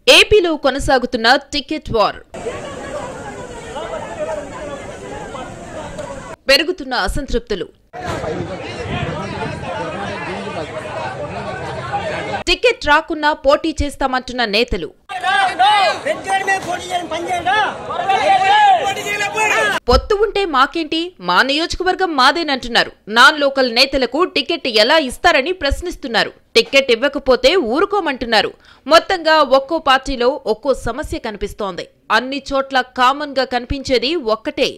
ఏపీలో కొనసాగుతున్న ticket war. పెరుగుతున్న అసంతృప్తులు. టికెట్ రాకున్నా పోటీ చేస్తామంటున్న నేతలు. పొత్తు ఉంటే మాకేంటి, మా నియోజకవర్గం మాదేనంటున్నారు. నాన్ లోకల్ నేతలకు టికెట్ ఎలా ఇస్తారని ప్రశ్నిస్తున్నారు. టికెట్ ఇవ్వకపోతే ఊరుకోమంటున్నారు. మొత్తంగా ఒక్కో పార్టీలో ఒక్కో సమస్య కనిపిస్తోంది. అన్ని చోట్ల కామన్ గా కనిపించేది ఒక్కటే,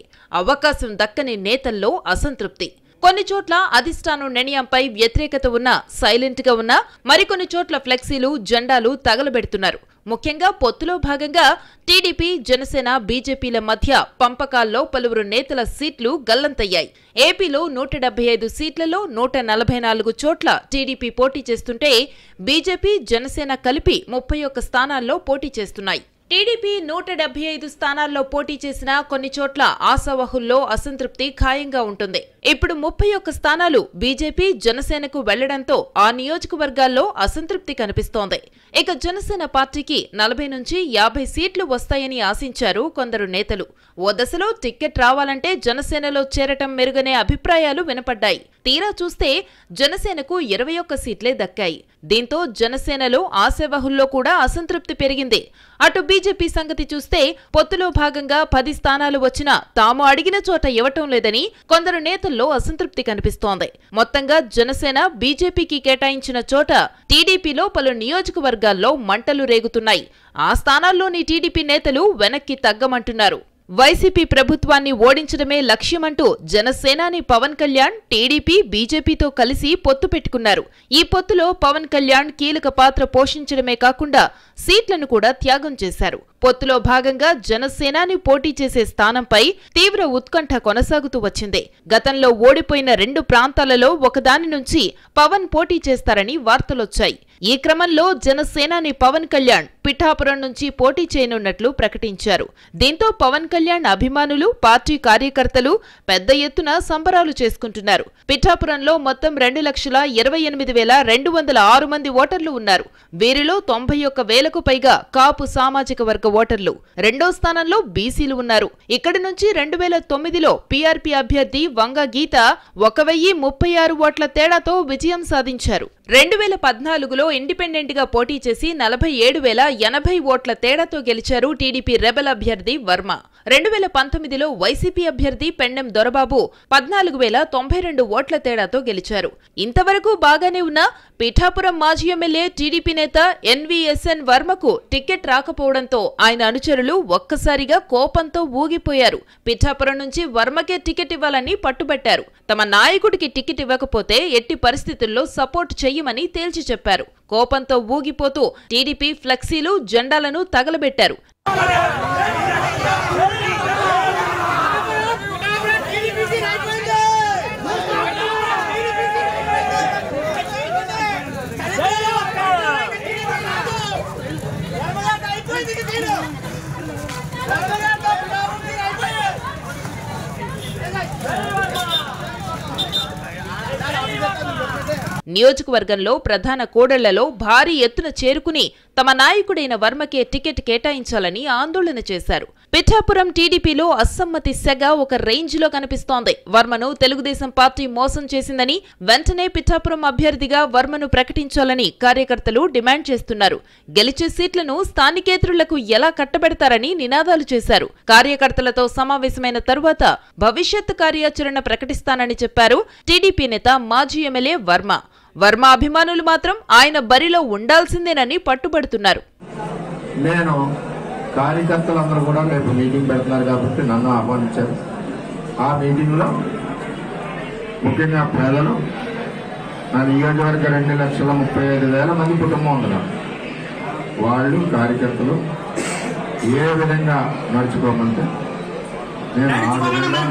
అవకాశం దక్కని నేతల్లో అసంతృప్తి. కొన్ని చోట్ల అధిష్టానం నిర్ణయంపై వ్యతిరేకత ఉన్నా, సైలెంట్ గా ఉన్నా, మరికొన్ని చోట్ల ఫ్లెక్సీలు, జెండాలు తగలబెడుతున్నారు. ముఖ్యంగా పొత్తులో భాగంగా టీడీపీ, జనసేన, బీజేపీల మధ్య పంపకాల్లో పలువురు నేతల సీట్లు గల్లంతయ్యాయి. ఏపీలో 175 సీట్లలో 144 చోట్ల టీడీపీ పోటీ చేస్తుంటే, బీజేపీ, జనసేన కలిపి 31 స్థానాల్లో పోటీ చేస్తున్నాయి. టీడీపీ 175 స్థానాల్లో పోటీ చేసిన కొన్ని చోట్ల ఆశావహుల్లో అసంతృప్తి ఖాయంగా ఉంటుంది. ఇప్పుడు 31 స్థానాలు బీజేపీ, జనసేనకు వెళ్లడంతో ఆ నియోజకవర్గాల్లో అసంతృప్తి కనిపిస్తోంది. ఇక జనసేన పార్టీకి 40 నుంచి 50 సీట్లు వస్తాయని ఆశించారు కొందరు నేతలు. ఓ దశలో టికెట్ రావాలంటే జనసేనలో చేరటం మెరుగనే అభిప్రాయాలు వినపడ్డాయి. తీరా చూస్తే జనసేనకు 21 సీట్లే దక్కాయి. దీంతో జనసేనలో ఆశావహుల్లో కూడా అసంతృప్తి పెరిగింది. అటు బీజేపీ సంగతి చూస్తే పొత్తులో భాగంగా 10 స్థానాలు వచ్చినా తాము అడిగిన చోట ఇవ్వటం లేదని కొందరు నేతల్లో అసంతృప్తి కనిపిస్తోంది. మొత్తంగా జనసేన బీజేపీకి కేటాయించిన చోట టీడీపీలో పలు నియోజకవర్గాల్లో మంటలు రేగుతున్నాయి. ఆ స్థానాల్లోని టీడీపీ నేతలు వెనక్కి తగ్గమంటున్నారు. వైసీపీ ప్రభుత్వాన్ని ఓడించడమే లక్ష్యమంటూ జనసేనాని పవన్ కళ్యాణ్ టీడీపీ, బీజేపీతో కలిసి పొత్తు పెట్టుకున్నారు. ఈ పొత్తులో పవన్ కళ్యాణ్ కీలక పాత్ర పోషించడమే కాకుండా సీట్లను కూడా త్యాగం చేశారు. పొత్తులో భాగంగా జనసేనాని పోటీ చేసే స్థానంపై తీవ్ర ఉత్కంఠ కొనసాగుతూ వచ్చింది. గతంలో ఓడిపోయిన 2 ప్రాంతాలలో ఒకదాని నుంచి పవన్ పోటీ చేస్తారని వార్తలొచ్చాయి. ఈ క్రమంలో జనసేనాని పవన్ కళ్యాణ్ పిఠాపురం నుంచి పోటీ చేయనున్నట్లు ప్రకటించారు. దీంతో పవన్ కళ్యాణ్ అభిమానులు, పార్టీ కార్యకర్తలు పెద్ద ఎత్తున సంబరాలు చేసుకుంటున్నారు. పిఠాపురంలో మొత్తం 2,28,206 మంది ఓటర్లు ఉన్నారు. వీరిలో 91,000కు పైగా కాపు సామాజిక వర్గ ఓటర్లు. రెండో స్థానంలో బీసీలు ఉన్నారు. ఇక్కడి నుంచి 2009లో పీఆర్పీ అభ్యర్థి వంగ గీత 1,036 ఓట్ల తేడాతో విజయం సాధించారు. 2014లో ఇండిపెండెంట్ గా పోటీ చేసి 47,080 ఓట్ల తేడాతో గెలిచారు టీడీపీ రెబెల్ అభ్యర్థి వర్మ. 2019లో వైసీపీ అభ్యర్థి పెండెం దొరబాబు 14,092 ఓట్ల తేడాతో గెలిచారు. ఇంతవరకు బాగానే ఉన్న పిఠాపురం మాజీ ఎమ్మెల్యే టీడీపీ నేత ఎన్వీఎస్ఎన్ వర్మకు టికెట్ రాకపోవడంతో ఆయన అనుచరులు ఒక్కసారిగా కోపంతో ఊగిపోయారు. పిఠాపురం నుంచి వర్మకే టికెట్ ఇవ్వాలని పట్టుబట్టారు. తమ నాయకుడికి టికెట్ ఇవ్వకపోతే ఎట్టి పరిస్థితుల్లో సపోర్ట్ చెయ్యమని తేల్చి చెప్పారు. కోపంతో ఊగిపోతూ టీడీపీ ఫ్లెక్సీలు, జెండాలను తగలబెట్టారు. నియోజకవర్గంలో ప్రధాన కూడళ్లలో భారీ ఎత్తున చేరుకుని తమ నాయకుడైన వర్మకే టికెట్ కేటాయించాలని ఆందోళన చేశారు. పిఠాపురం టీడీపీలో అసమ్మతి సెగ ఒక రేంజ్ లో కనిపిస్తోంది. వర్మను తెలుగుదేశం పార్టీ మోసం చేసిందని, వెంటనే పిఠాపురం అభ్యర్థిగా వర్మను ప్రకటించాలని కార్యకర్తలు డిమాండ్ చేస్తున్నారు. గెలిచే సీట్లను స్థానికేతరులకు ఎలా కట్టబెడతారని నినాదాలు చేశారు. కార్యకర్తలతో సమావేశమైన తరువాత భవిష్యత్ కార్యాచరణ ప్రకటిస్తానని చెప్పారు టీడీపీ నేత మాజీ ఎమ్మెల్యే వర్మ. వర్మ అభిమానులు మాత్రం ఆయన బరిలో ఉండాల్సిందేనని పట్టుబడుతున్నారు. నేను కార్యకర్తలందరూ కూడా రేపు మీటింగ్ పెడుతున్నారు కాబట్టి నన్ను ఆహ్వానించారు. ఆ మీటింగ్లో ముఖ్యంగా ప్రజలు, నా నియోజకవర్గ 2,35,000 మంది కుటుంబం ఉన్నారు. వాళ్ళు కార్యకర్తలు ఏ విధంగా నడుచుకోమంటే నేను ఆ విధంగా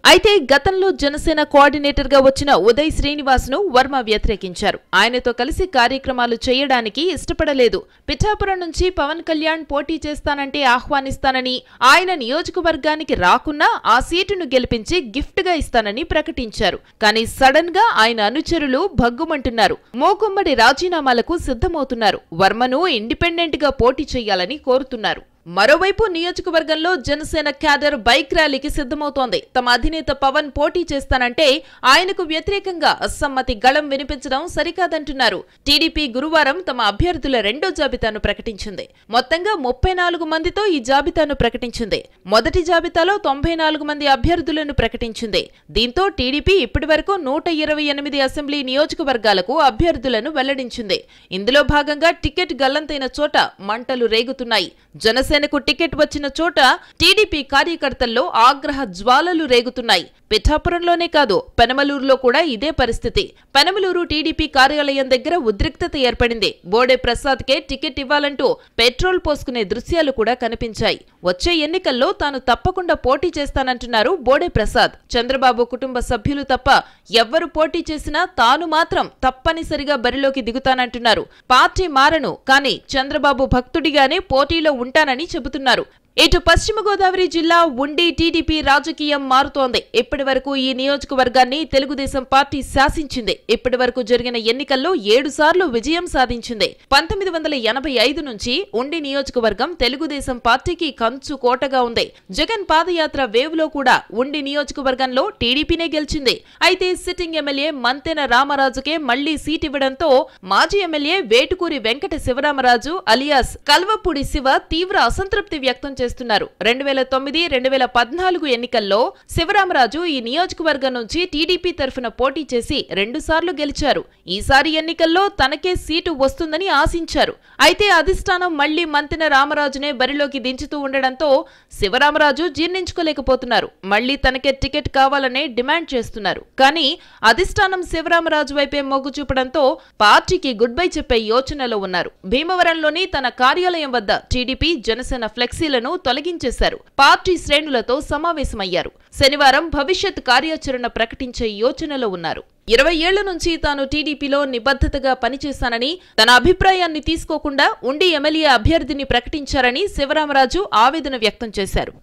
అయితే గతంలో జనసేన కోఆర్డినేటర్ గా వచ్చిన ఉదయ్ శ్రీనివాస్ ను వర్మ వ్యతిరేకించారు. ఆయనతో కలిసి కార్యక్రమాలు చేయడానికి ఇష్టపడలేదు. పిఠాపురం నుంచి పవన్ కళ్యాణ్ పోటీ చేస్తానంటే ఆహ్వానిస్తానని, ఆయన నియోజకవర్గానికి రాకున్నా ఆ సీటును గెలిపించి గిఫ్ట్ గా ఇస్తానని ప్రకటించారు. కానీ సడన్ గా ఆయన అనుచరులు భగ్గుమంటున్నారు. మోకుమ్మడి రాజీనామాలకు సిద్ధమవుతున్నారు. వర్మను ఇండిపెండెంట్ గా పోటీ చేయాలని కోరుతున్నారు. మరోవైపు నియోజకవర్గంలో జనసేన క్యాడర్ బైక్ ర్యాలీకి సిద్ధమవుతోంది. తమ అధినేత పవన్ పోటీ చేస్తానంటే ఆయనకు వ్యతిరేకంగా అసమ్మతి గళం వినిపించడం సరికాదంటున్నారు. టీడీపీ గురువారం తమ అభ్యర్థుల రెండో జాబితాను ప్రకటించింది. మొత్తంగా 34 మందితో ఈ జాబితాను ప్రకటించింది. మొదటి జాబితాలో 94 మంది అభ్యర్థులను ప్రకటించింది. దీంతో టీడీపీ ఇప్పటివరకు 128 అసెంబ్లీ నియోజకవర్గాలకు అభ్యర్థులను వెల్లడించింది. ఇందులో భాగంగా టికెట్ గల్లంతైన చోట మంటలు రేగుతున్నాయి. జనసేనకు టికెట్ వచ్చిన చోట టీడీపీ కార్యకర్తల్లో ఆగ్రహ జ్వాలలు రేగుతున్నాయి. పిఠాపురంలోనే కాదు, పెనమలూరులో కూడా ఇదే పరిస్థితి. పెనమలూరు టీడీపీ కార్యాలయం దగ్గర ఉద్రిక్తత ఏర్పడింది. బోడే ప్రసాద్ కే టికెట్ ఇవ్వాలంటూ పెట్రోల్ పోసుకునే దృశ్యాలు కూడా కనిపించాయి. వచ్చే ఎన్నికల్లో తాను తప్పకుండా పోటీ చేస్తానంటున్నారు బోడే ప్రసాద్. చంద్రబాబు కుటుంబ సభ్యులు తప్ప ఎవ్వరు పోటీ చేసినా తాను మాత్రం తప్పనిసరిగా బరిలోకి దిగుతానంటున్నారు. పార్టీ మారను, కానీ చంద్రబాబు భక్తుడిగానే పోటీలో ఉంటానని చెబుతున్నారు. ఇటు పశ్చిమ గోదావరి జిల్లా ఉండి టీడీపీ రాజకీయం మారుతోంది. ఇప్పటి వరకు ఈ నియోజకవర్గాన్ని తెలుగుదేశం పార్టీ శాసించింది. ఇప్పటి వరకు జరిగిన ఎన్నికల్లో 7 సార్లు విజయం సాధించింది. 1985 నుంచి ఉండి నియోజకవర్గం తెలుగుదేశం పార్టీకి కంచు కోటగా ఉంది. జగన్ పాదయాత్ర వేవ్ లో కూడా ఉండి నియోజకవర్గంలో టీడీపీనే గెలిచింది. అయితే సిట్టింగ్ ఎమ్మెల్యే మంతెన రామరాజుకే మళ్లీ సీట్ ఇవ్వడంతో మాజీ ఎమ్మెల్యే వేటుకూరి వెంకట శివరామరాజు అలియాస్ కల్వపూడి శివ తీవ్ర అసంతృప్తి వ్యక్తం చేస్తున్నారు. 2009-2014 ఎన్నికల్లో శివరామరాజు ఈ నియోజకవర్గం నుంచి టీడీపీ తరఫున పోటీ చేసి 2 సార్లు గెలిచారు. ఈసారి ఎన్నికల్లో తనకే సీటు వస్తుందని ఆశించారు. అయితే అధిష్టానం మళ్లీ మంతెన రామరాజునే బరిలోకి దించుతూ ఉండడంతో శివరామరాజు జీర్ణించుకోలేకపోతున్నారు. మళ్లీ తనకే టికెట్ కావాలనే డిమాండ్ చేస్తున్నారు. కానీ అధిష్టానం శివరామరాజు వైపే మొగ్గు చూపడంతో పార్టీకి గుడ్ బై చెప్పే యోచనలో ఉన్నారు. భీమవరంలోని తన కార్యాలయం వద్ద టీడీపీ జనసేన ఫ్లెక్సీలను తొలగించేశారు. పార్టీ శ్రేణులతో సమావేశమయ్యారు. శనివారం భవిష్యత్ కార్యాచరణ ప్రకటించే యోచనలో ఉన్నారు. 20 ఏళ్ల నుంచి తాను టీడీపీలో నిబద్ధతగా పనిచేశానని, తన అభిప్రాయాన్ని తీసుకోకుండా ఉండి ఎమ్మెల్యే అభ్యర్థిని ప్రకటించారని శివరామరాజు ఆవేదన వ్యక్తం చేశారు.